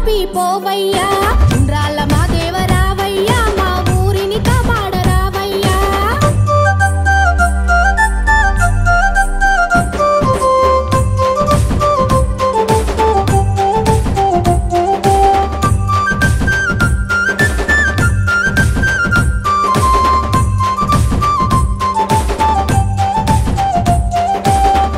బాపి పోవయ్యా ఉండ్రాళ్ళ మా దేవరావయ్యా మా ఊరిని కాపాడరావయ్యా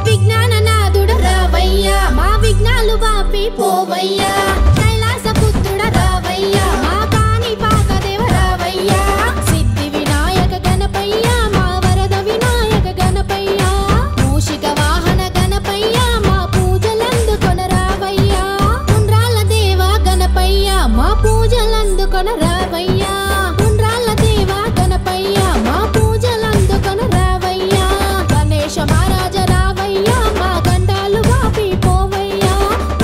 విజ్ఞాననాథుడ రావయ్యా మా విఘ్నాలు బాపి పోవయ్యా కైలాస పుత్రుడ రావయ్యా మా కాని పాక దేవ రావయ్యా సిద్ధి వినాయక గణపయ్యా మా వరద వినాయక గణపయ్యా మూషిక వాహన గణపయ్యా మా పూజలందుకొన రావయ్యా ఉండ్రాళ్ళ దేవ గణపయ్యా మా పూజలందుకొన రావయ్యా ఉండ్రాళ్ళ దేవ గణపయ్యా మా పూజలందుకొన రావయ్యా గణేశ మహారాజ రావయ్యా మా గండాలు బాపి పోవయ్యా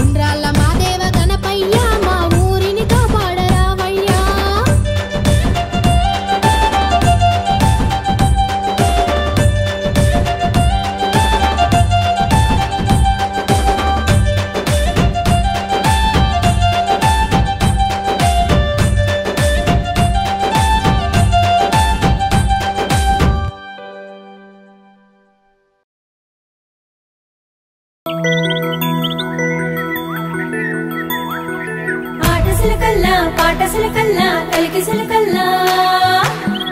ఉండ్రాళ్ళ మా దేవ గణపయ్యా మా ఊరిని కాపాడరావయ్యా ఆటసిలకల్లా పాటసిలకల్లా కలికిసిలకల్లా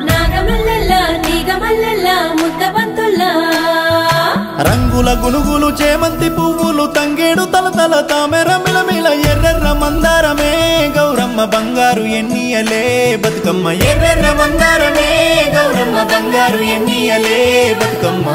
నాగమల్లెల్లా నీగమల్లెల్లా ముద్దబంతుల్లా రంగుల గునుగులు చేమంతి పువ్వులు తంగేడు తలతల తామెర మిలమిల ఎర్రెర్ర మందారమే గౌరమ్మ బంగారు ఎన్నియలే బతుకమ్మ ఎర్రెర్ర మందారమే గౌరమ్మ బంగారు ఎన్నియలే బతుకమ్మ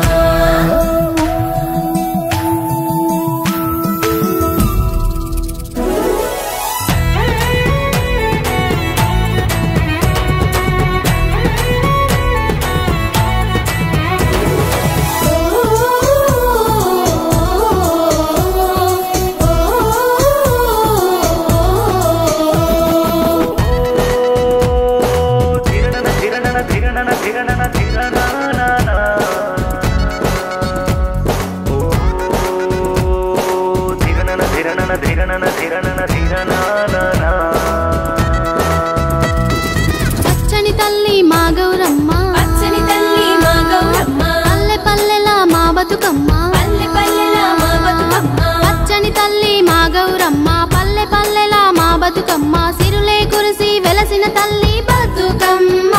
పచ్చని తల్లి మా గౌరమ్మ పచ్చని తల్లి మా గౌరమ్మ పల్లె పల్లెలా మా బతుకమ్మ పల్లె పల్లెలా మా బతుకమ్మ పచ్చని తల్లి మా గౌరమ్మ పల్లె పల్లెలా మా బతుకమ్మ సిరులే కురిసి వెలసిన తల్లి బతుకమ్మ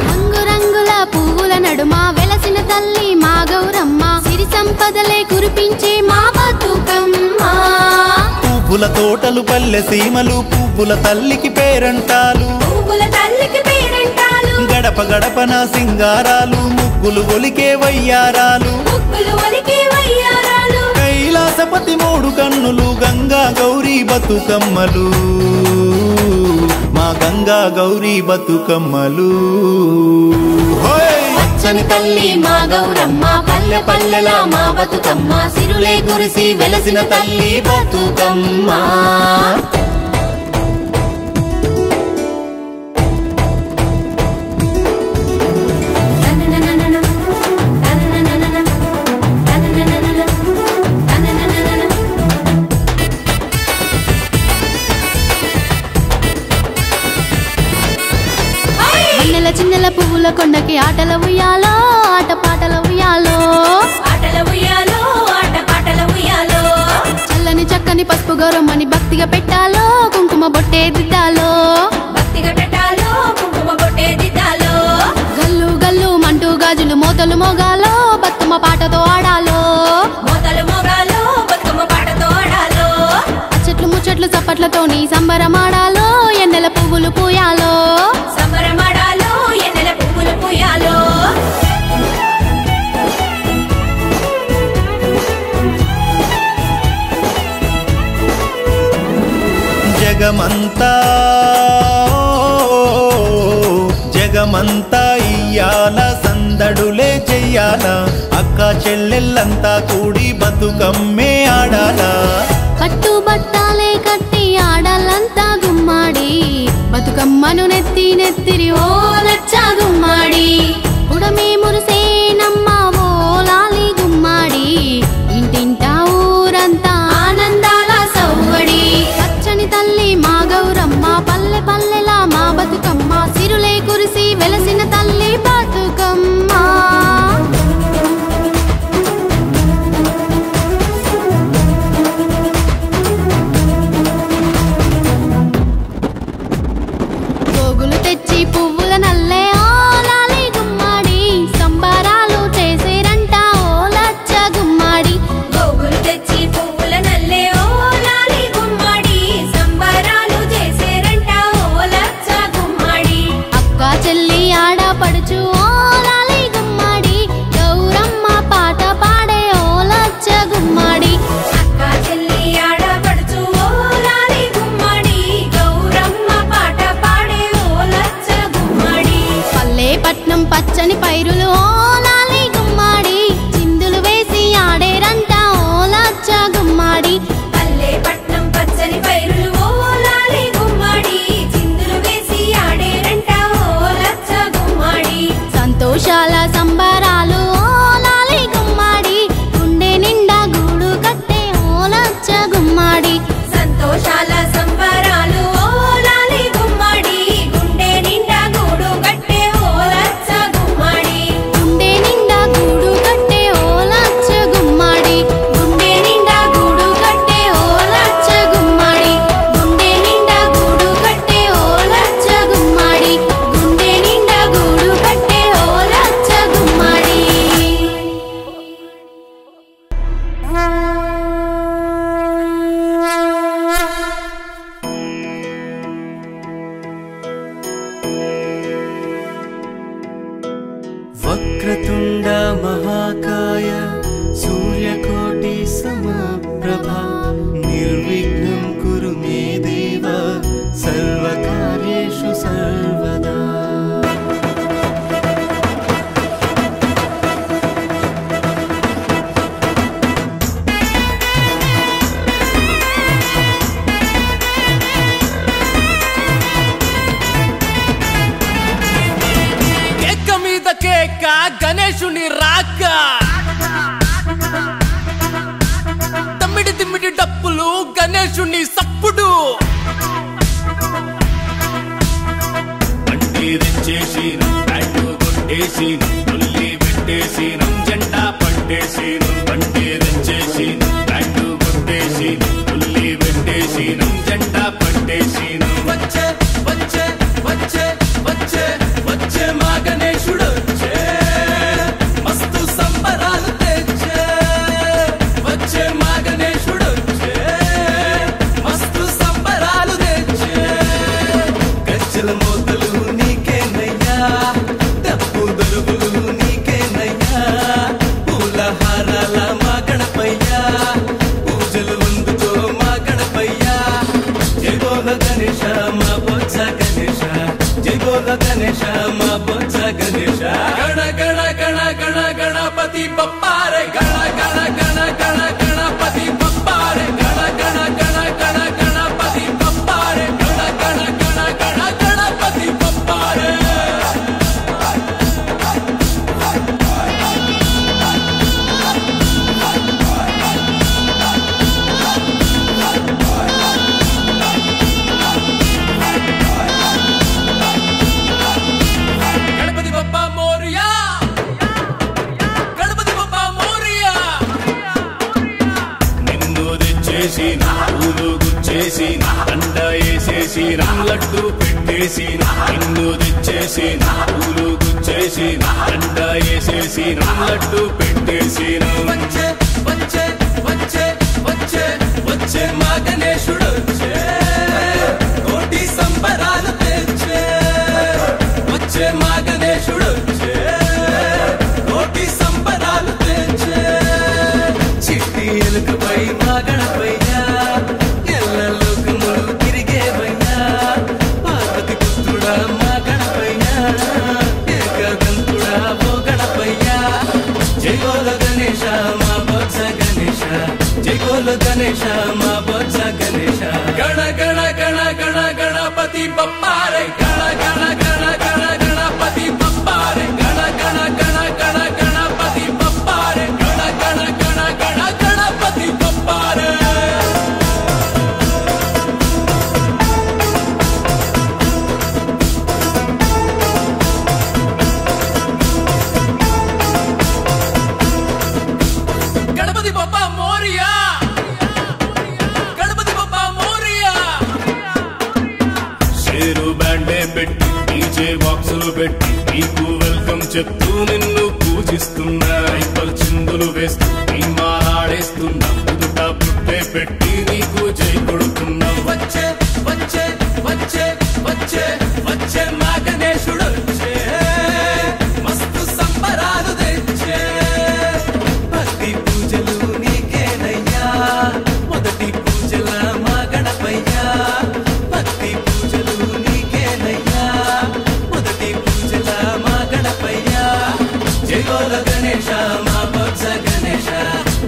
రంగురంగుల పువ్వుల నడుమ వెలసిన తల్లి మా గౌరమ్మ సిరి సంపదలే కురిపించే మా బతుకమ్మ పువ్వుల తోటలు పల్లె సీమలు పువ్వుల తల్లికి పేరంటాలు పువ్వుల తల్లికి పేరంటాలు గడప గడపన సింగారాలు ముగ్గులు ఒలికే వయ్యారాలు ముగ్గులు ఒలికే వయ్యారాలు కైలాసపతి మూడు కన్నులు గంగా గౌరీ బతుకమ్మలు మా గంగా గౌరీ బతుకమ్మలు పచ్చని తల్లి మా గౌరమ్మ పల్లె పల్లెలా మా బతుకమ్మ సిరులే కురిసి వెలసిన తల్లి బతుకమ్మ వన్నెల చిన్నెల పువ్వుల కొండకి ఆటల ఉయ్యాలో ఆట పాటల ఉయ్యాలో ఆటల ఉయ్యాలో ఆట పాటల ఉయ్యాలో చల్లని చక్కని పసుపు గౌరమ్మని భక్తిగా పెట్టాలో కుంకుమ బొట్టే దిద్దాలో భక్తిగా పెట్టాలో కుంకుమ బొట్టే దిద్దాలో గల్లు గల్లు మంటూ గాజులు మోతలు మోగాలో బతుకమ్మ పాటతో ఆడాలో మోతలు మోగాలో బతుకమ్మ పాటతో ఆడాలో చెట్లు ముచ్చట్లు చప్పట్లతోని సంబరమాడాలో ఎన్నెల పువ్వులు పూయాలో సంబరమాడాలో ఎన్నెల పువ్వులు పూయాలో జగమంతా జగమంతా ఇయ్యాల సందడులే చెయ్యాల అక్క చెల్లెళ్ళంతా కూడి బతుకమ్మే ఆడాలా పట్టు బట్టాలే కట్టి ఆడాలంతా గుమ్మాడి బతుకమ్మను నెత్తి నెత్తిరి ఓ నచ్చా గుమ్మాడి ఉడమే మురిసేనమ్మ ఓ లాలి గుమ్మాడి ఇంటింటా ఊరంతా ఆనందాల సవ్వడి పచ్చని తల్లి గణేశుని సప్పుడు బండి తెచ్చేసినం బ్యాటు కొట్టేసినం పుల్లి పెట్టేసినం జెండా పట్టేసినం బండి తెచ్చేసినం బ్యాటు కొట్టేసినం పుల్లి పెట్టేసినం జెండా పట్టేసినం వచ్చే వచ్చే వచ్చే వచ్చే వచ్చే మా గణేశుడు వచ్చే మస్తు సంబరాలు తెచ్చే వచ్చే మా గణేశుడు వచ్చే మస్తు సంబరాలు తెచ్చే గజ్జల మోతలు నీకేనయ్యా డప్పు దొరుకులు నీకేనయ్యా పూల హారాల మా గణపయ్యా పూజలు వందుతో మా గణపయ్యా జై బోల గణేశ మా బొజ్జ గణేశ జై బోల గణేశ మా బొజ్జ గణేశ గణ గణ గణ గణ గణపతి బప్పారే గణ గణ గణ గణ గణపతి బప్పారే గణ గణ గణ గణ గణపతి బప్పారే గణ గణ గణ గణ గణపతి బప్పారే గణపతి బప్పా మోరియా గణపతి బప్పా మోరియా నిన్ను తెచ్చేసిన పూలు గుచ్చేసిన దండ వేసేసిన లడ్డు పెట్టేసిన నిన్ను తెచ్చేసిన పూలు గుచ్చేసిన దండ వేసేసిన లడ్డు పెట్టేసిన వచ్చే వచ్చే వచ్చే వచ్చే వచ్చే మా గణేశుడు వచ్చే కోటి సంబరాలు తెచ్చే వచ్చే మా గణేశుడు వచ్చే కోటి సంబరాలు తెచ్చే చిట్టి ఎలుకపై మా గణపయ్యా ఎల్ల లోకములు తిరిగేవయ్యా పార్వతి పుత్రుడా మా గణపయ్యా ఏకదంతుడా ఓ గణపయ్యా జై గోల గణేశ మా బొజ్జ గణేశ జై గోల గణేశ మా బొజ్జ గణేశ గణ గణ గణ గణ గణపతి బప్పారే గణ గణ గణ గణ గణపతి బప్పారే గణ గణ గణ గణ గణపతి బప్పారే గణ గణ గణ గణ గణపతి బప్పారే గణపతి బప్పా మోరియా గణపతి బప్పా మోరియా షేరు బ్యాండే పెట్టి డీజే బాక్సులు పెట్టి నీకు వెల్కమ్ చెప్తూ నిన్ను పూజిస్తున్నా రైపల్ చిందులు వేస్తూ నీ మాలాడేస్తున్నా పుదుట పుట్టే పెట్టి నీకు జై కొడుతున్నా వచ్చే వచ్చే వచ్చే వచ్చే వచ్చే మా గణేశుడు వచ్చే మస్తు సంబరాలు తెచ్చే భక్తి పూజలు నీకేనయ్యా మొదటి పూజల మా గణపయ్యా భక్తి పూజలు నీకేనయ్యా మొదటి పూజల మా గణపయ్యా జై గోల గణేశ మా బొజ్జ గణేశ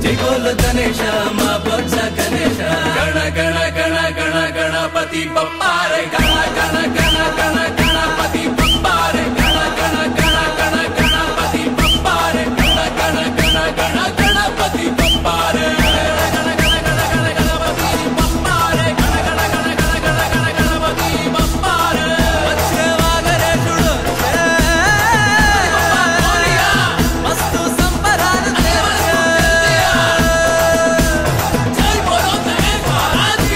జై గోల గణేశ మా బొజ్జ గణేశ గణ గణ గణ గణ గణపతి బప్పారే గణ గణ గణ గణ గణపతి బప్పారే గణ గణ గణ గణ గణపతి బప్పారే గణ గణ గణ గణ గణపతి బప్పారే గణ గణ గణ గణ గణపతి బప్పారే గణ గణ గణ గణ గణ గణ గణపతి బప్పారే వచ్చే మా గణేశుడు వచ్చే మస్తు సంబరాలు తెచ్చే జై బోలో గణేశ మహారాజ్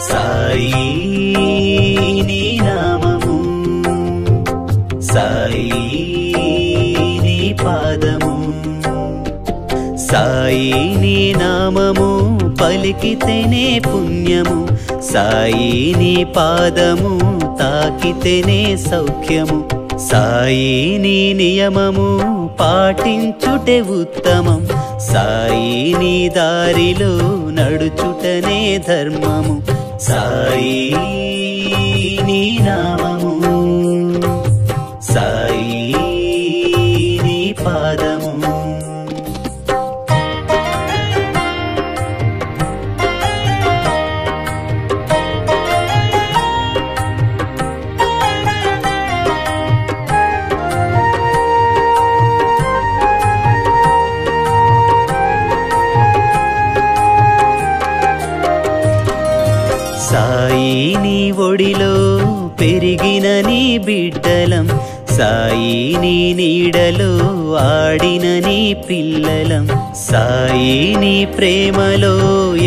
సాయి నీ నామము, సాయి నీ పాదము, సాయి నీ నామము పలికితేనే పుణ్యము, సాయి నీ పాదము తాకితేనే సౌఖ్యము, సాయి నీ నియమము పాటించుటే ఉత్తమం, సాయి నీ దారిలో నడుచుటనే ధర్మము, సాయి నీ నామము, సాయి నీ పాదము. సాయి నీ ఒడిలో పెరిగిన నీ బిడ్డలం, సాయి నీ నీడలో ఆడిన నీ పిల్లలం, సాయి నీ ప్రేమలో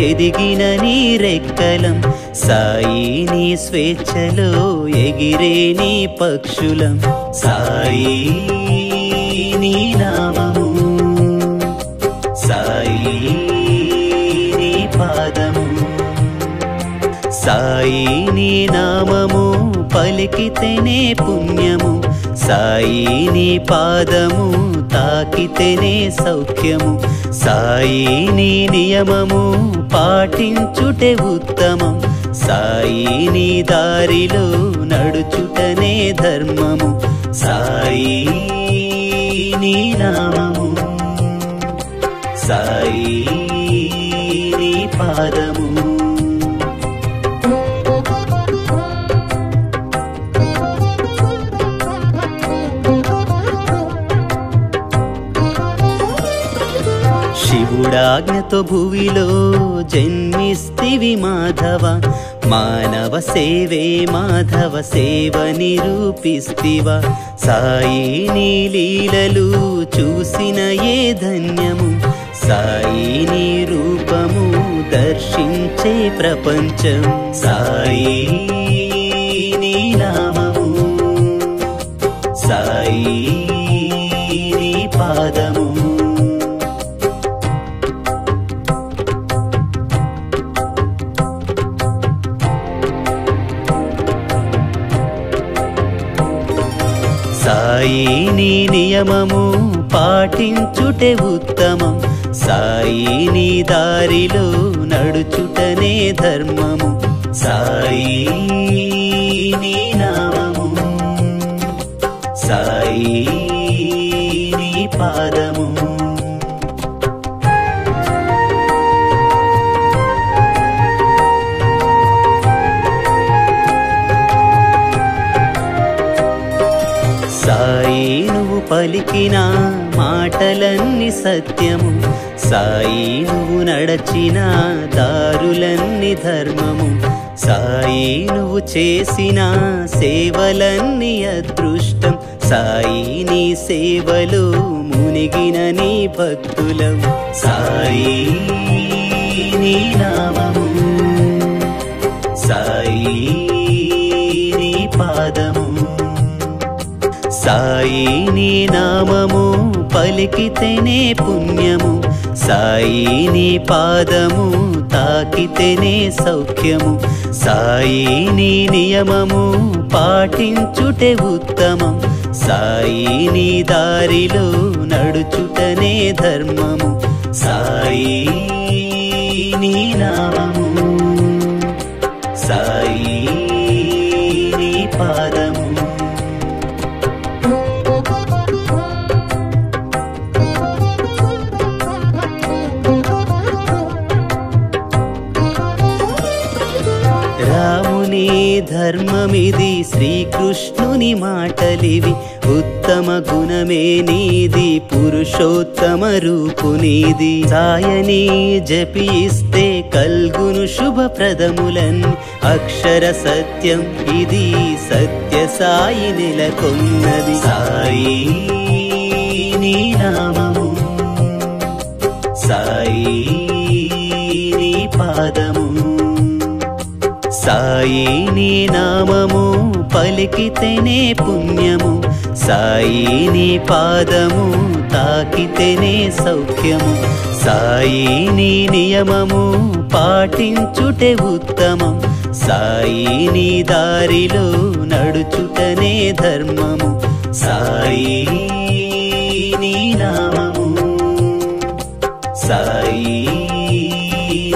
ఎదిగిన నీ రెక్కలం, సాయి నీ స్వేచ్ఛలో ఎగిరే నీ పక్షులం, సాయి నీ నామము, సాయి నీ పాదము, సాయి నీ నామము పలికితేనే పుణ్యము, సాయి నీ పాదము తాకితేనే సౌఖ్యము, సాయి నీ నియమము పాటించుటే ఉత్తమం, సాయి నీ దారిలో నడుచుటనే ధర్మము, సాయి నీ నామము, సాయి నీ పాదము. శివుడాజ్ఞతో భువిలో జన్మిస్తివి మాధవ, మానవ సేవే మాధవ సేవ నిరూపిస్తివా, సాయి నీ లీలలు చూసిన ఏ ధన్యము, సాయి నీ రూపము దర్శించే ప్రపంచం, సాయి నీ నామము, సాయి నీ పాదము. సాయి నీ నియమము పాటించుటే ఉత్తమం, సాయి నీ దారిలో నడుచుటనే ధర్మము, సాయి నీ నామము, సాయి నీ పాదము. సాయి నువ్వు పలికిన మాటలన్నీ సత్యము, సాయి నువ్వు నడచిన దారులన్నీ ధర్మము, సాయి నువ్వు చేసిన సేవలన్నీ అదృష్టం, సాయి నీ సేవలో మునిగిన నీ భక్తులం, సాయి నీ నామము, సాయి నీ పాదము, సాయి నీ నామము పలికితేనే పుణ్యము, సాయి నీ పాదము తాకితేనే సౌఖ్యము, సాయి నీ నియమము పాటించుటే ఉత్తమం, సాయి నీ దారిలో నడుచుటనే ధర్మము, సాయి నీ నామము, సాయి నీ పాదము. రాముని ధర్మమిది, శ్రీకృష్ణుని మాటలివి, ఉత్తమ గుణమే నీది, పురుషోత్తమ రూపు నీది, సాయని జపిస్తే కల్గును శుభప్రదములన్నీ, అక్షర సత్యం ఇది సత్య సాయి నెలకొన్నది, సాయి నీ నామము, సాయి నీ పాదము సాయి నీ నామము పలికితేనే పుణ్యము సాయి నీ పాదము తాకితేనే సౌఖ్యము సాయి నీ నియమము పాటించుటే ఉత్తమం సాయి నీ దారిలో నడుచుటనే ధర్మము సాయి నీ నామము సాయి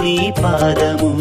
నీ పాదము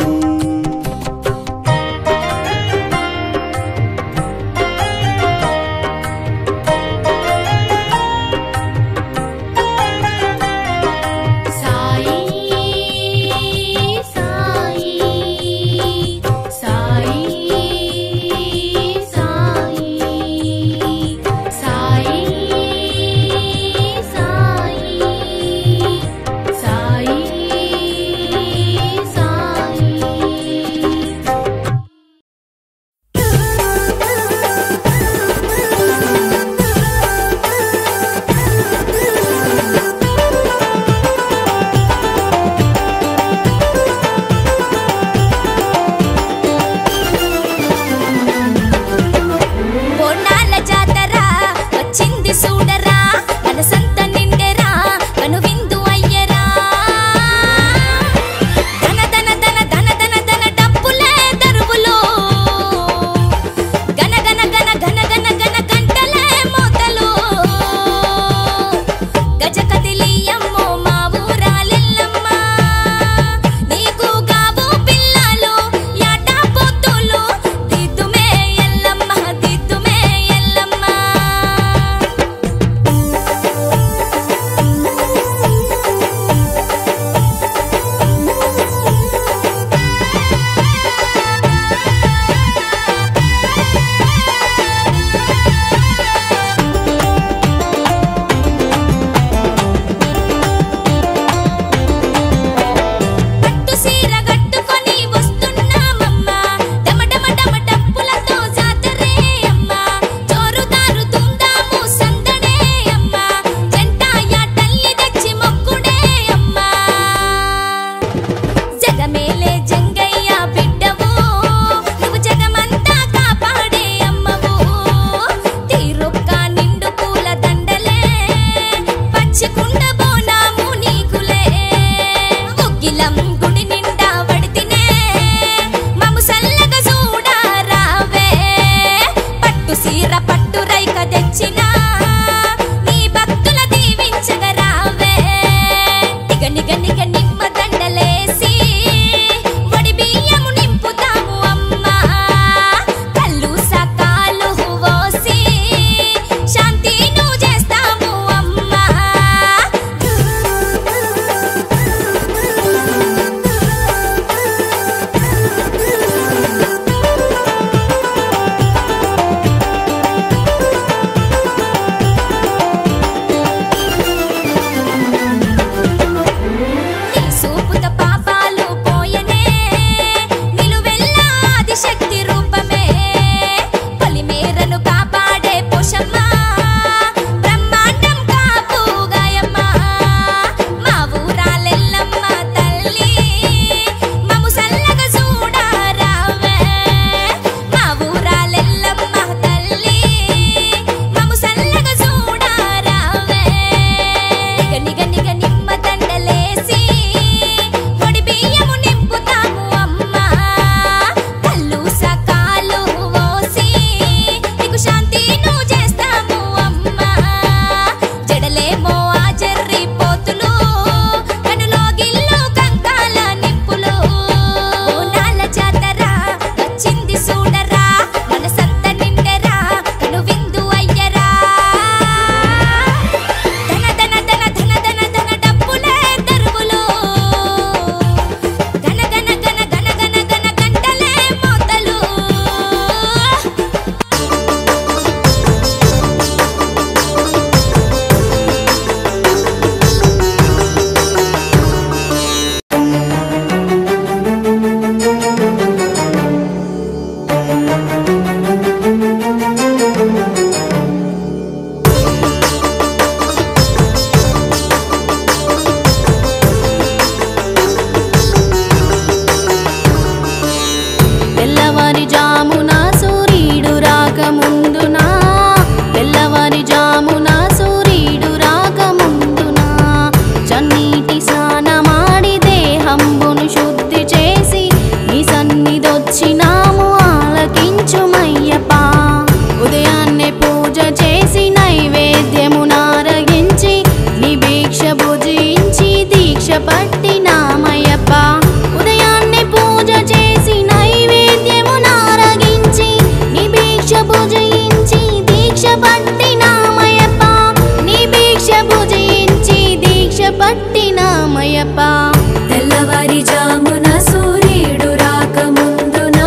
తెల్లవారిజామున సూర్యుడు రాకముందున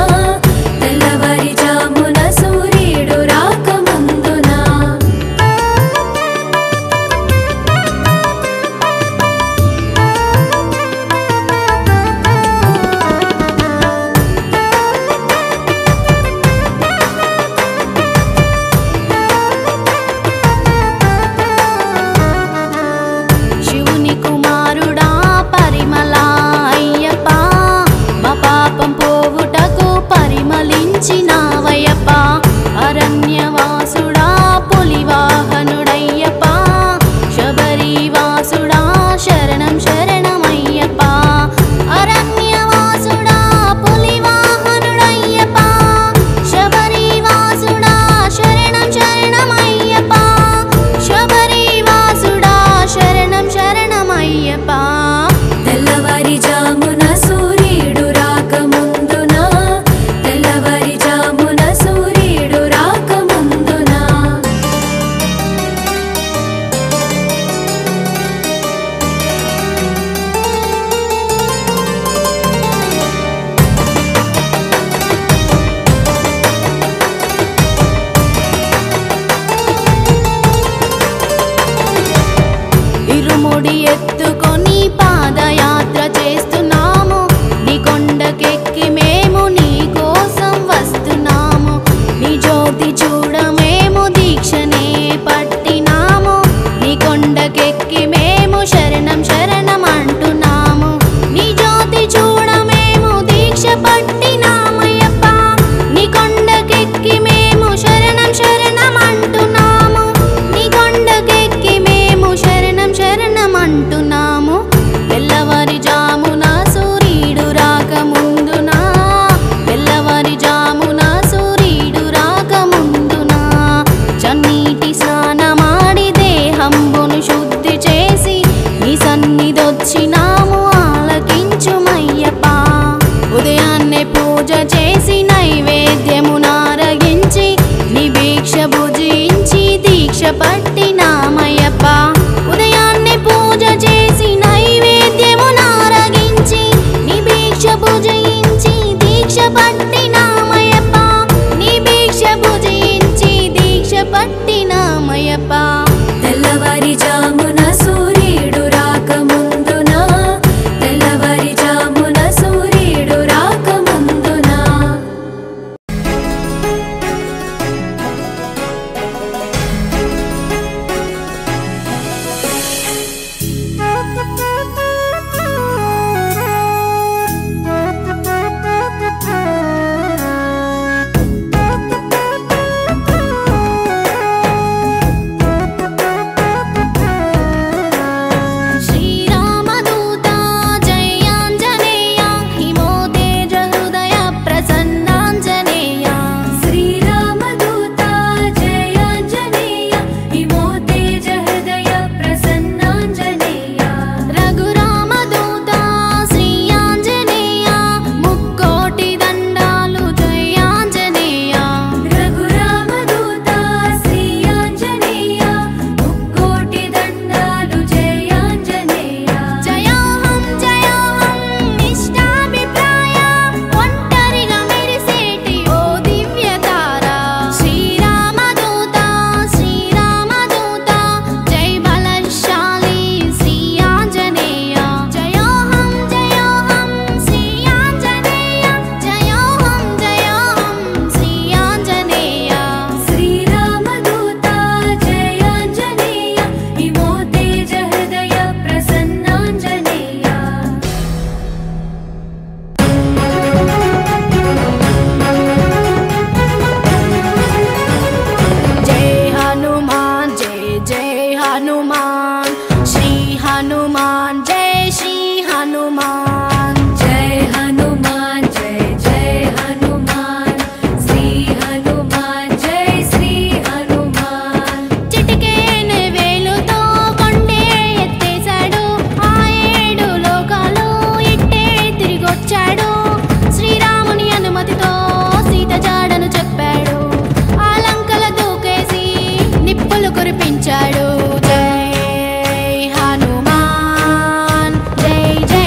తెల్లవారిజామున సూర్యుడు రాకముందున శివుని కుమారుడా పరిమళ అయ్యప్ప మా పాపం పోవుటకు పరిమళించినావయ్యప్ప అరణ్యవాసుడా పులివాహనుడయ్యప్ప శబరివాసుడా శరణం శరణమయ్యప్ప అరణ్యవాసుడా పులివాహనుడయ్యప్ప శబరివాసుడా శరణం శరణమయ్యప్ప శబరివాసుడా శరణం శరణమయ్యప్ప తెల్లవారిజామున సూర్యుడు రాకముందున తెల్లవారిజామున సూర్యుడు రాకముందున ఇరుముడి ఎత్తుకొని పాదయాత్ర చేస్తున్నాము నీ కొండకెక్కి మేము నీ కోసం వస్తున్నాము నీ జ్యోతి చూడ మేము దీక్షనే పట్టినాము నీ కొండకెక్కి మేము శరణం శరణం అంటున్నాము నీ జ్యోతి చూడ మేము దీక్ష పట్టినామయ్యప్ప నీ కొండకెక్కి మేము శరణం శరణం అంటున్నాము నీ కొండకెక్కి మేము శరణం శరణం అంటున్నాము తెల్లవారిజామున సూర్యుడు రాకముందున తెల్లవారిజామున సూర్యుడు రాకముందున చన్నీటి స్నానమాడి దేహంబును శుద్ధి చేసి నీ సన్నిధొచ్చినాము ఆలకించుమయ్యప్ప ఉదయాన్నే పూజ చేసి నైవేద్యము నారగించి నీ భిక్ష భుజించి దీక్ష పట్టినామయ్యప్ప ఉదయాన్నే పూజ చేసి నైవేద్యము నారగించి నీ భిక్ష భుజించి దీక్ష పట్టినామయ్యప్ప నీ భిక్ష భుజించి దీక్ష పట్టినామయ్యప్ప తెల్లవారిజామున సూర్యుడు రాకముందున తెల్లవారిజామున సూర్యుడు రాకముందున శ్రీరామదూత జయాంజనేయ హిమోతేజ హృదయ ప్రసన్నాంజనేయ శ్రీరామదూత జయాంజనేయ హిమోతేజ హృదయ ప్రసన్నాంజనేయ రఘురామదూత శ్రీయాంజనేయ ముక్కోటి దండాలు జయాంజనేయ రఘురామదూత శ్రీయాంజనేయ ముక్కోటి దండాలు జయాంజనేయ జయోహం జయోహం ఇష్టాభిప్రాయ ఒంటరిగా మెరిసేటి ఓ దివ్యతార శ్రీరామదూత శ్రీరామదూత జై బలశాలి శ్రీయాంజనేయ జయోహం జయోహం శ్రీయాంజనేయ జయోహం జయోహం శ్రీయాంజనేయ శ్రీరామదూత జయాంజనేయ హిమోతేజ హృదయ ప్రసన్నాంజనేయ జై హనుమాన్ జై జై హనుమాన్ శ్రీ హనుమాన్ జై శ్రీ హనుమాన్ జై హనుమాన్ జై జై హనుమాన్ శ్రీ హనుమాన్ జై శ్రీ హనుమాన్ చిటికేన వేలుతో కొండే ఎత్తేశాడు ఆ 7 లోకాలు ఇట్టే తిరిగొచ్చాడు శ్రీరాముని అనుమతితో సీత జాడను చెప్పాడు ఆ లంకల దూకేసి నిప్పులు కురిపించాడు జై హనుమాన్ జై జై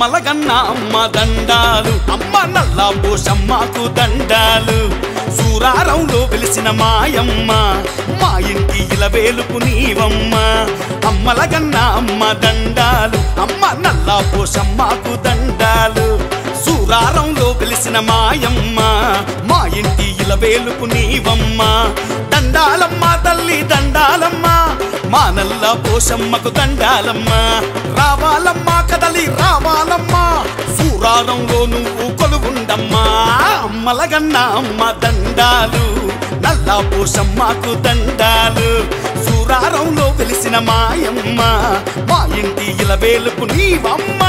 అమ్మలగన్న అమ్మ దండాలు అమ్మ నల్లా పోషమ్మకు దండాలు సూరారంలో వెలిసిన మాయమ్మ మా ఇంటి ఇలవేలుపు నీవమ్మ అమ్మలగన్న అమ్మ దండాలు అమ్మ నల్లా పోషమ్మకు దండాలు సూరారంలో వెలిసిన మాయమ్మ మా ఇంటి ఇలవేలుపు నీవమ్మ దండాలమ్మ తల్లి దండాలమ్మ మా నల్ల పోషమ్మకు దండాలమ్మ రావాలమ్మ కదలి రావాలమ్మ సూరారంలో నువ్వు కొలువుండమ్మా అమ్మలగన్న అమ్మ దండాలు నల్ల పోషమ్మకు దండాలు సూరారంలో వెలిసిన మాయమ్మ మా ఇంటి ఇలవేలుపు నీవమ్మ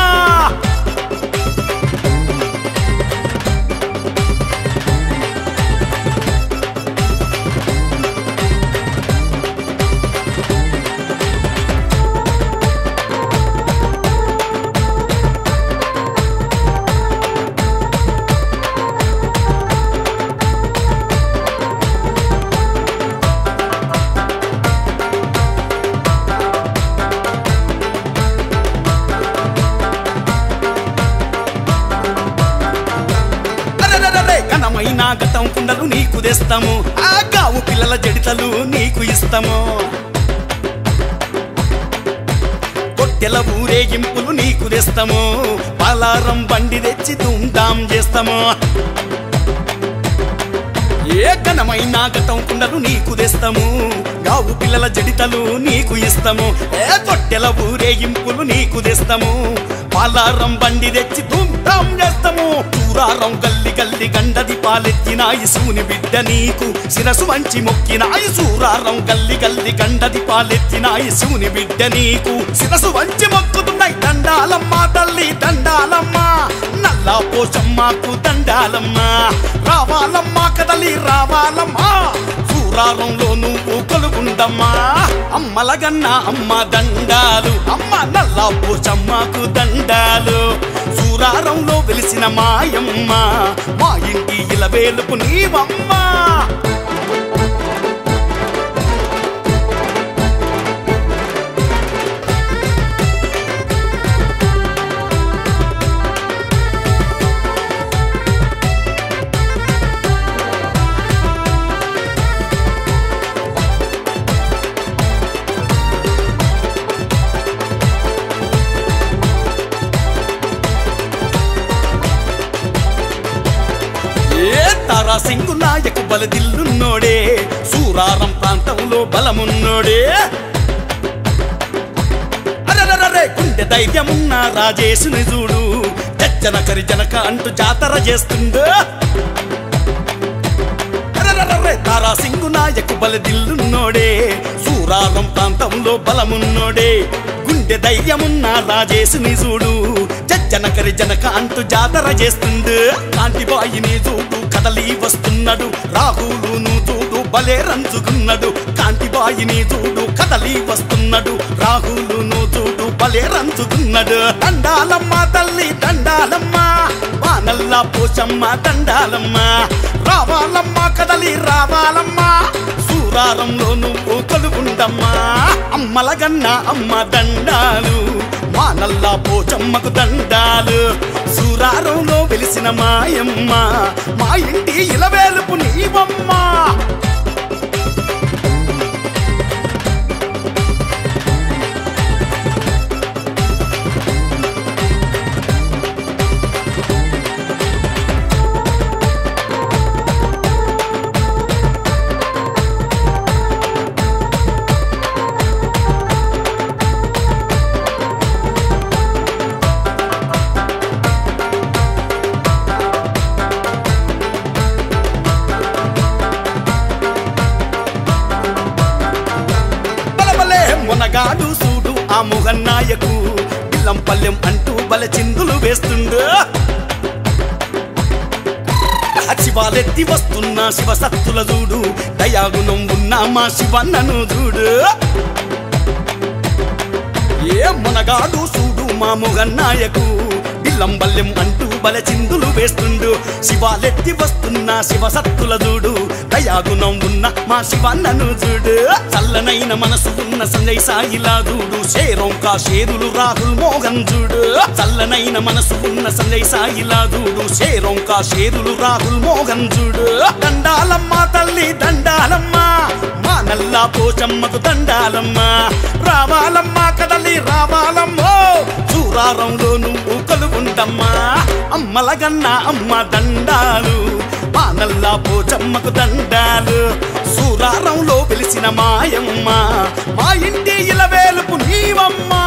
గతం కుండలు నీకు తెస్తాము ఆ గావు పిల్లల జడితలు నీకు ఇస్తాము కొట్టెల ఊరేగింపులు నీకు తెస్తాము పలారం బండి తెచ్చి ధూమ్ధాం చేస్తాము ఏ ఘనమైన గతం కుండలు నీకు తెస్తాము గావు పిల్లల జడితలు నీకు ఇస్తాము ఏ కొట్టెల ఊరేగింపులు నీకు తెస్తాము పాలారం బండి తెచ్చి ధూమ్ధాం చేస్తాము సూరారం గల్లి గల్లి గండది పాలెత్తినాయి శివుని బిడ్డ నీకు శిరసు వంచి మొక్కినాయి సూరారం గల్లి గల్లి గండది పాలెత్తినాయి శివుని బిడ్డ నీకు శిరసు వంచి మొక్కుతున్నాయి దండాలమ్మ తల్లి దండాలమ్మ నల్లా పోషమ్మకు దండాలమ్మ రావాలమ్మ కదలి రావాలమ్మా సూరారంలో నువ్వు కొలువుండమ్మా అమ్మలగన్న అమ్మ దండాలు అమ్మ నల్లా పోషమ్మకు దండాలు సూరారంలో వెలిసిన మాయమ్మ మా ఇంటి ఇలవేలుపు నీవమ్మ సింగు నాయకు బలదిల్లున్నోడే సూరారం ప్రాంతంలో బలమున్నోడే అరరరే గుండె ధైర్యమున్న రాజేశుని చూడు జన కరి జనక అంటూ జాతర చేస్తుండో అరరరే తారా సింగు నాయకు బలదిల్లున్నోడే సూరారం ప్రాంతంలో బలమున్నోడే గుండె ధైర్యమున్న రాజేశుని చూడు జనకరి జనక అంటూ జాతర చేస్తుండు కాంతిబాయిని చూడు కదలి వస్తున్నాడు రాహులును చూడు భలే రంచుకున్నాడు కాంతిబాయిని చూడు కదలి వస్తున్నాడు రాహులును చూడు భలే రంచుకున్నాడు దండాలమ్మ తల్లి దండాలమ్మ వానల్లా పోషమ్మ దండాలమ్మ రావాలమ్మ కదలి రావాలమ్మ సూరారంలో నువ్వు కొలువుండమ్మా అమ్మలగన్న అమ్మ దండాలు మా నల్లా పోచమ్మకు దండాలు సూరారంలో వెలిసిన మాయమ్మ మా ఇంటి ఇలవేలుపు నీవమ్మ గాడు సూడు ఆ మొగన్నాయకు పిల్లం పల్లెం అంటూ బల చిందులు వేస్తుండు శివాలెత్తి వస్తున్న శివ సత్తుల చూడు దయాగుణం ఉన్న మా శివన్నను చూడు ఏ మొనగాడు సూడు మా మొగన్నాయకు బిల్లంబల్లెం అంటూ బల చిందులు వేస్తుండు శివాలెత్తి వస్తున్న శివ సత్తుల చూడు దయా దయాగుణం ఉన్న మా శివన్నను చూడు చల్లనైన మనసు ఉన్న సంజయ్ సాయిలా చూడు షేరోంకా షేరులు రాహుల్ మోహన్ చూడు చల్లనైన మనసు ఉన్న సంజయ్ సాయిలా చూడు షేరోంకా షేరులు రాహుల్ మోహన్ చూడు దండాలమ్మ తల్లి దండాలమ్మ మా నల్లా పోచమ్మకు దండాలమ్మ రావాలమ్మ కదలి రావాలమ్మో చూరారంలో నువ్వు కొలుగుంటమ్మా అమ్మలగన్న అమ్మ దండాలు మా నల్లా పోచమ్మకు దండాలు సూరారంలో వెలిసిన మాయమ్మ మా ఇంటి ఇలవేలుపు నీవమ్మా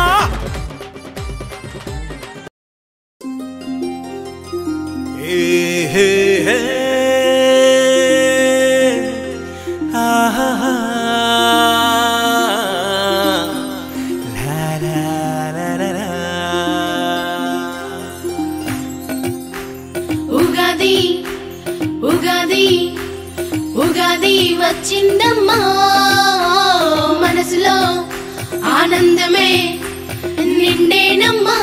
ఉగాది ఉగాది ఉగాది వచ్చిందమ్మా మనసులో ఆనందమే నిండేనమ్మా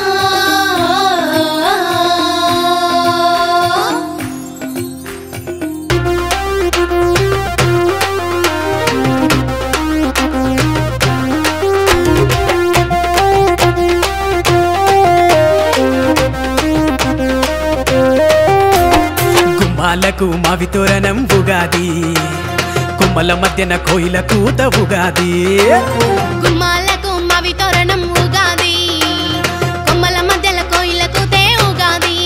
గుమ్మాలకు మావి తోరణం ఉగాది కొమ్మల మధ్యన కోయిల కూత ఉగాది గుమ్మాలకు మావి తోరణం ఉగాది కొమ్మల మధ్యల కోయిల కూతే ఉగాది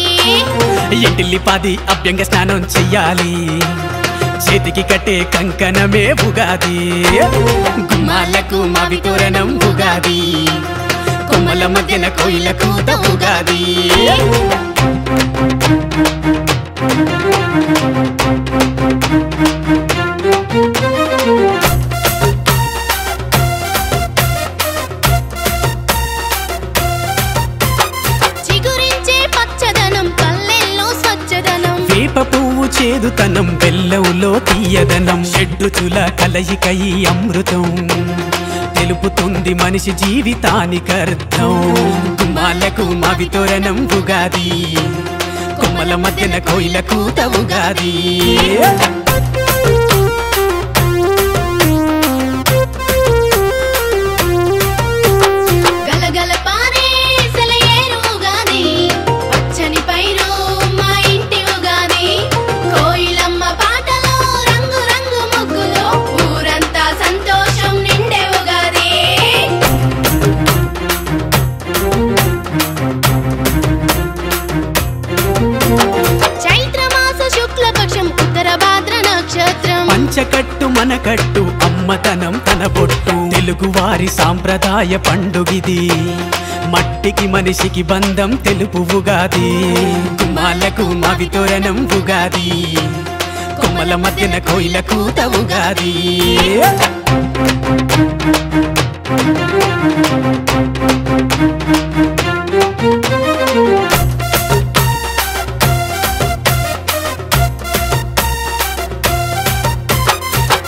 ఇంటిల్లిపాది అభ్యంగ స్నానం చెయ్యాలి చేతికి కట్టే కంకణమే ఉగాది గుమ్మాలకు మావి తోరణం ఉగాది కొమ్మల మధ్యన కోయిల కూత ఉగాది చిగురించే పచ్చదనం పల్లెల్లో స్వచ్ఛదనం వేప పువ్వు చేదుతనం బెల్లంలో తీయదనం షడ్రుచుల కలయిక ఈ అమృతం తెలుపుతుంది మనిషి జీవితానికి అర్థం గుమ్మాలకు మావి తోరణం ఉగాది కొమ్మల మధ్యన కోయిల కూత ఉగాది గలగల పారే సెలయేరు ఉగాది పచ్చని పైరు మా ఇంటి ఉగాది కోయిలమ్మ పాటలో రంగు రంగు ముగ్గులో ఊరంతా సంతోషం నిండే ఉగాది చైత్రమాస శుక్లపక్షం ఉత్తర భాద్ర నక్షత్రం పంచకట్టు మనకట్టు అమ్మతనం తన బొట్టు తెలుగు వారి సాంప్రదాయ పండుగిది మట్టికి మనిషికి బంధం తెలుపు ఉగాది గుమ్మాలకు మావి తోరణం ఉగాది కొమ్మల మధ్యన కోయిల కూత ఉగాది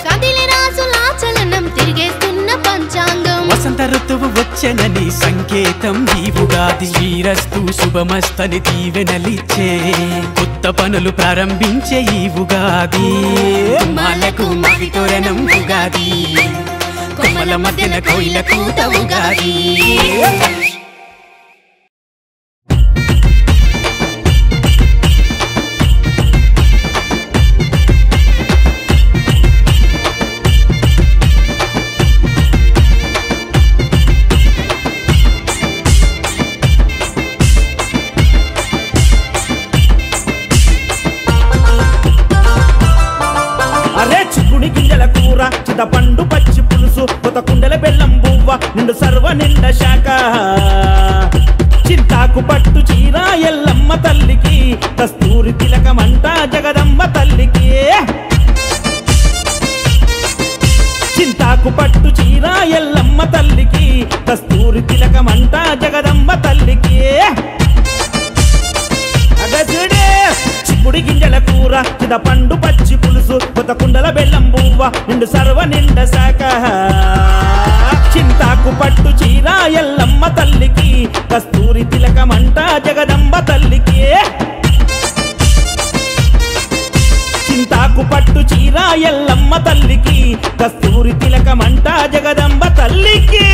కదిలి రాసులాచలనం తిరిగేస్తున్న పంచాంగం వసంత ఋతువు వచ్చెనని సంకేతం ఈ ఉగాది శ్రీరస్తు శుభమస్తని దీవెనలిచ్చే కొత్త పనులు ప్రారంభించే ఈ ఉగాది గుమ్మాలకు మావి తోరణం ఉగాది కొమ్మల మధ్యన కోయిల కూత ఉగాది చింతపండు పచ్చి పులుసు కొత్త కుండల బెల్లం బువ్వ నిండు సర్వ నిండ శాఖ చింతాకు పట్టు చీర ఎల్లమ్మ తల్లికి కస్తూరి తిలకమంట జగదమ్మ తల్లికి చింతాకు పట్టు చీర ఎల్లమ్మ తల్లికి కస్తూరి తిలకమంట జగదమ్మ తల్లికి అగసుడే చిక్కుడి గింజల కూర చింతపండు పచ్చి పులుసు కొత్త కుండల బెల్లం బువ్వ నిండు సర్వ నిండ శాఖ చింతాకు పట్టు చీర ఎల్లమ్మ తల్లికి కస్తూరి తిలకమంట జగదంబ తల్లికి చింతాకు పట్టు చీర ఎల్లమ్మ ఎల్లమ్మ తల్లికి కస్తూరి తిలకమంట జగదంబ తల్లికి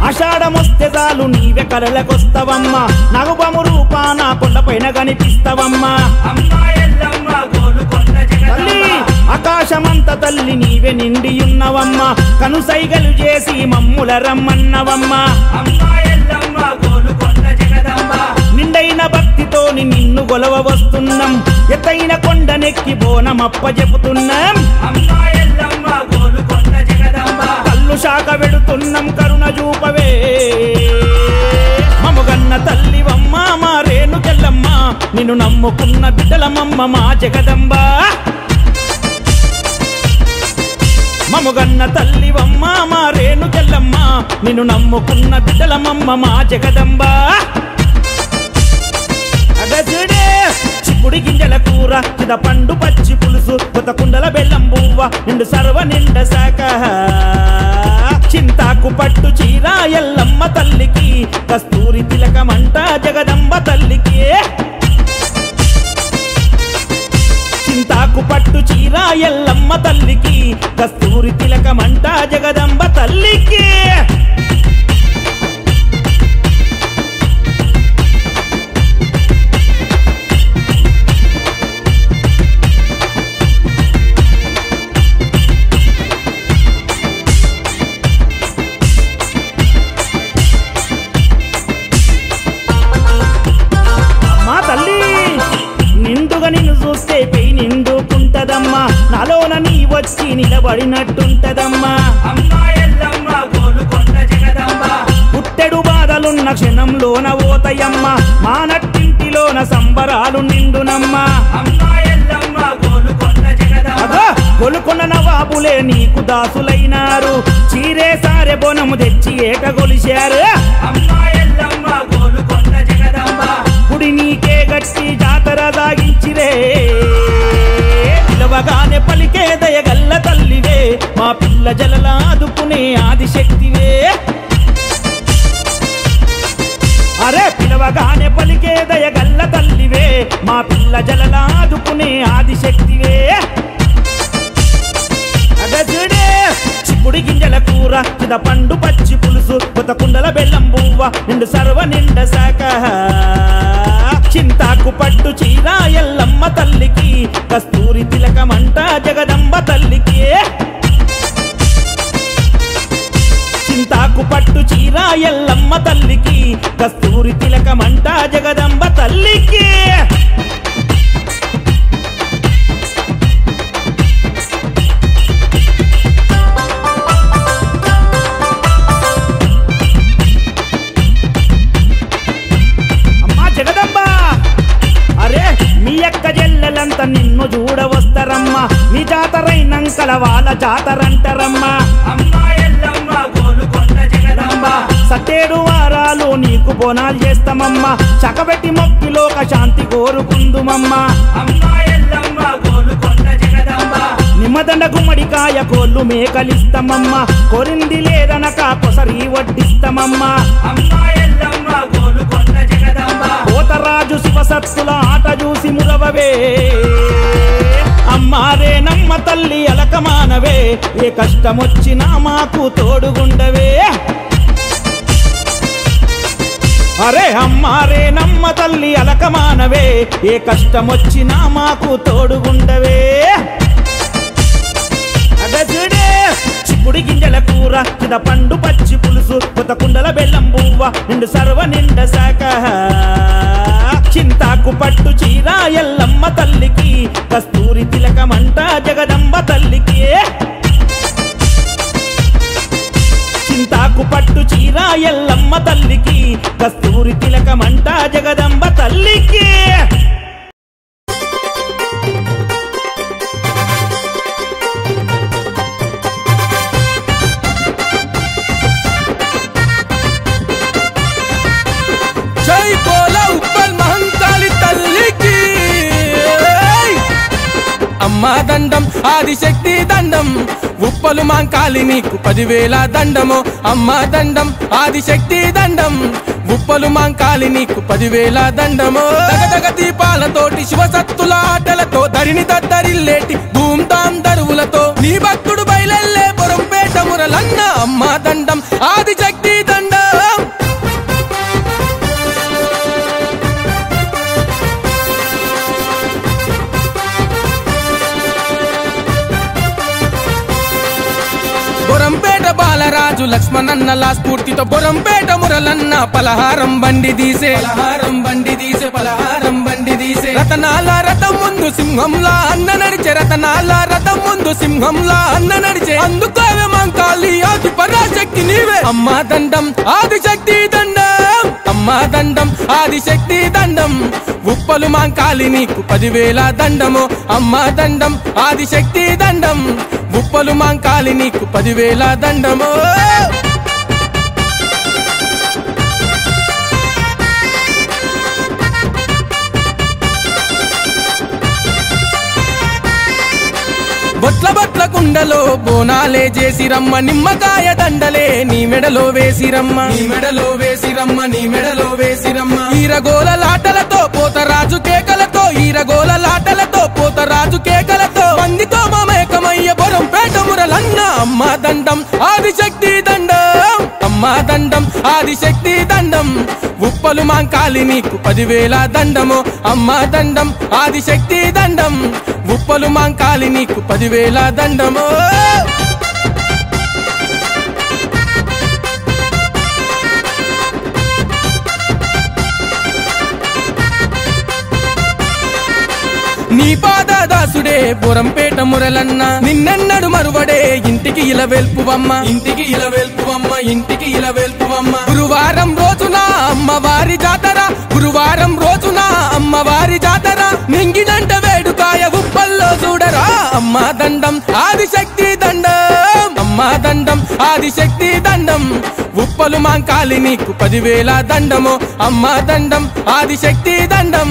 ఆషాఢమొస్తే చాలు నీవే కలలకొస్తావమ్మా నగుబము రూపాన కొండపైన కనిపిస్తావమ్మా తల్లి ఆకాశమంత తల్లి నీవే నిండియున్నవమ్మా కనుసైగలు చేసి మమ్ముల రమ్మన్నవమ్మా నిండైన భక్తితోని నిన్ను గొలవ వస్తున్నాం ఎత్తైన కొండనెక్కి బోనమప్ప చెబుతున్నాం కళ్ళు శాఖ వెడుతున్నాం కరుణ చూపవే మమగన్న తల్లివమ్మ మా రేణుకెళ్ళమ్మ నిన్ను నమ్ముకున్న బిడ్డలమమ్మ మా జగదంబ మమగన్న తల్లివమ్మ మా రేణుకెళ్ళమ్మ నిన్ను నమ్ముకున్న బిడ్డలమమ్మ మా జగదంబ అగజుడే చిక్కుడి గింజల కూర చిద పండు పచ్చి పులుసు కొత్త కుండల బెల్లం బువ్వ నిండు సర్వ నిండ శాఖ చింతాకు పట్టు చీర ఎల్లమ్మ తల్లికి కస్తూరి తిలకమంట జగదంబ తల్లికి చింతాకు పట్టు చీర ఎల్లమ్మ తల్లికి కస్తూరి తిలకమంట జగదంబ తల్లికి నిన్ను చూస్తే పెయి నిండుకుంటదమ్మా నాలోన నీ వచ్చి నిలబడినట్టుంటదమ్మా పుట్టెడు బాధలున్న క్షణంలోన ఓతయమ్మ మా నట్టింటిలోన సంబరాలు నిండునమ్మా కొలుకొన్న నవాబులే నీకు దాసులైనారు చీరే సారె బోనము తెచ్చి ఏట గొలిశారు గుడి నీకే గట్టి జాతర దాగించిరే పిలవగానే పలికే దయగల్ల తల్లివే మా పిల్ల జలలాదుకునే ఆదిశక్తివే అరే పిలవగానే పలికే దయగల్ల తల్లివే మా పిల్ల జలలాదుకునే ఆదిశక్తివే అగజుడే చిక్కుడి గింజల కూర చిద పండు పచ్చి పులుసు కొత్త కుండల బెల్లం బువ్వ నిండు సర్వ నిండ శాఖ చింతాకు పట్టు చీర ఎల్లమ్మ తల్లికి కస్తూరి తిలకమంట జగదంబ తల్లికి చింతాకు పట్టు చీర ఎల్లమ్మ తల్లికి కస్తూరి తిలకమంట జగదంబ తల్లికి జల్లెలంతా నిన్ను చూడవస్తారమ్మా నీ జాతరైనంకల వాళ్ళ జాతరంటారమ్మా సతేడు వారాలు నీకు బోనాలు చేస్తామమ్మా చకబెట్టి మొక్కిలోక శాంతి కోరుకుందుమమ్మా నిమ్మదండ గుమ్మడికాయ కోళ్ళు మేకలిస్తామమ్మా కొరింది లేదనక కొసరి వడ్డిస్తామమ్మా కోతరాజు శివసత్తుల ఆట చూసి మురవవే అమ్మారే నమ్మ తల్లి అలకమానవే ఏ కష్టమొచ్చినా మాకు తోడుగుండవే అరే అమ్మారే నమ్మ తల్లి అలకమానవే ఏ కష్టమొచ్చినా మాకు తోడుగుండవే అగజుడే చిక్కుడి గింజల కూర చిద పండు పచ్చి పులుసు కొత్త కుండల బెల్లం బువ్వ నిండు సర్వ నిండ శాఖ చింతాకు పట్టు చీర ఎల్లమ్మ తల్లికి కస్తూరి తిలకమంట జగదంబ తల్లికి చింతాకు పట్టు చీర ఎల్లమ్మ తల్లికి కస్తూరి తిలకమంట జగదంబ తల్లికి జై బోలా ఉప్పల్ మహంకాళి తల్లికి అమ్మ అమ్మా దండం ఆదిశక్తి దండం ఉప్పలు మాంకాలి నీకు 10,000 దండము అమ్మా దండం ఆదిశక్తి దండం ఉప్పలు మాంకాలి నీకు 10,000 దండము దగదగ దీపాలతోటి శివసత్తుల ఆటలతో ధరిని దద్దరిల్లేటి ధూమ్ధాం దరువులతో నీ భక్తుడు బయలెల్లే బొరంపేట మురలన్న అమ్మా దండం ఆదిశక్తి దండం బొరంపేట బాలరాజు లక్ష్మణన్నల స్ఫూర్తితో బొరంపేట మురలన్న పలహారం బండి తీసే రతనాల రథం ముందు సింహంలా అన్న నడిచే రతనాల రథం ముందు సింహంలా అన్న నడిచే అందుకోవే మాంకాళి ఆది పరాశక్తి నీవే అమ్మా దండం ఆదిశక్తి దండం అమ్మా దండం ఆదిశక్తి దండం ఉప్పలు మాంకాలి నీకు 10,000 దండము అమ్మా దండం ఆదిశక్తి దండం ఉప్పలు మాంకాలి నీకు 10,000 దండము బొట్ల బొట్ల కుండలో బోనాలే చేసి రమ్మ నిమ్మకాయ దండలే నీ మెడలో వేసి రమ్మ ఈరగోలలాటలతో పోతరాజు కేకలతో మందితో మమేకమయ్య బొరంపేట మురలన్న అమ్మా దండం ఆదిశక్తి దండం అమ్మా దండం ఆదిశక్తి దండం ఉప్పలు మాంకాలి నీకు 10,000 దండము అమ్మా దండం ఆదిశక్తి దండం ఉప్పలు మాంకాలి నీకు 10,000 దండము నీ పాదదాసుడే బొరంపేట మురలన్న నిన్నెన్నడు మరువడే ఇంటికి ఇలా వెల్పువమ్మ గురువారం రోజున అమ్మవారి జాతర నింగినంట వేడుకాయ ఉప్పల్లో చూడరా అమ్మా దండం ఆదిశక్తి దండం అమ్మా దండం ఆదిశక్తి దండం ఉప్పలు మాంకాలి నీకు 10,000 దండము అమ్మా దండం ఆదిశక్తి దండం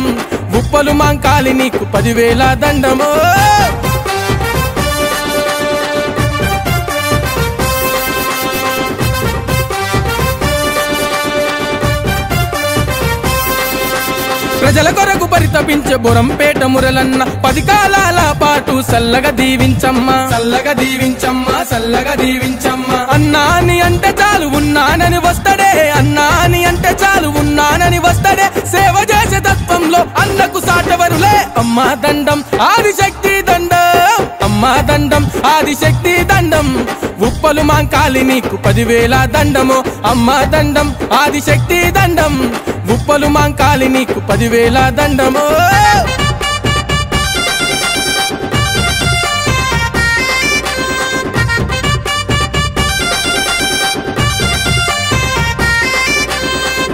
ఉప్పలు మాంకాలి నీకు 10,000 దండము ప్రజల కొరకు పరితపించే బొరంపేట మురలన్న 10 కాలాల పాటు సల్లగా దీవించమ్మ అన్నాని అంటే చాలు ఉన్నానని వస్తడే సేవ చేసే తత్వంలో అన్నకు సాటవరులే అమ్మా దండం ఆదిశక్తి దండం అమ్మా దండం ఆదిశక్తి దండం ఉప్పలు మాంకాలి నీకు 10,000 దండము అమ్మా దండం ఆదిశక్తి దండం ఉప్పలు మాంకాలి నీకు 10,000 దండము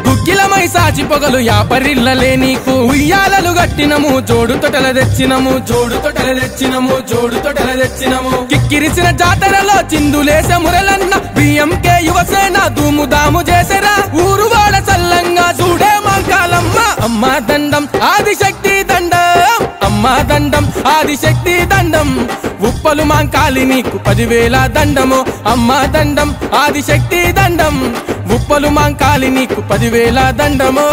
గుగ్గిలమై సాచి పొగలు యాపరిల్లలే నీకు ఉయ్యాలలు గట్టినము జోడు తొటల తెచ్చినము కిక్కిరిసిన జాతరలో చిందులేసే మురలన్న బియ్యంకే యువసేన ధూముదాము చేసరా ఊరు వాడ చల్లంగా చూడే మాంకాలమ్మ అమ్మా దండం ఆదిశక్తి దండం అమ్మా దండం ఆదిశక్తి దండం ఉప్పలు మాంకాలి నీకు 10,000 దండము అమ్మా దండం ఆదిశక్తి దండం ఉప్పలు మాంకాలి నీకు 10,000 దండము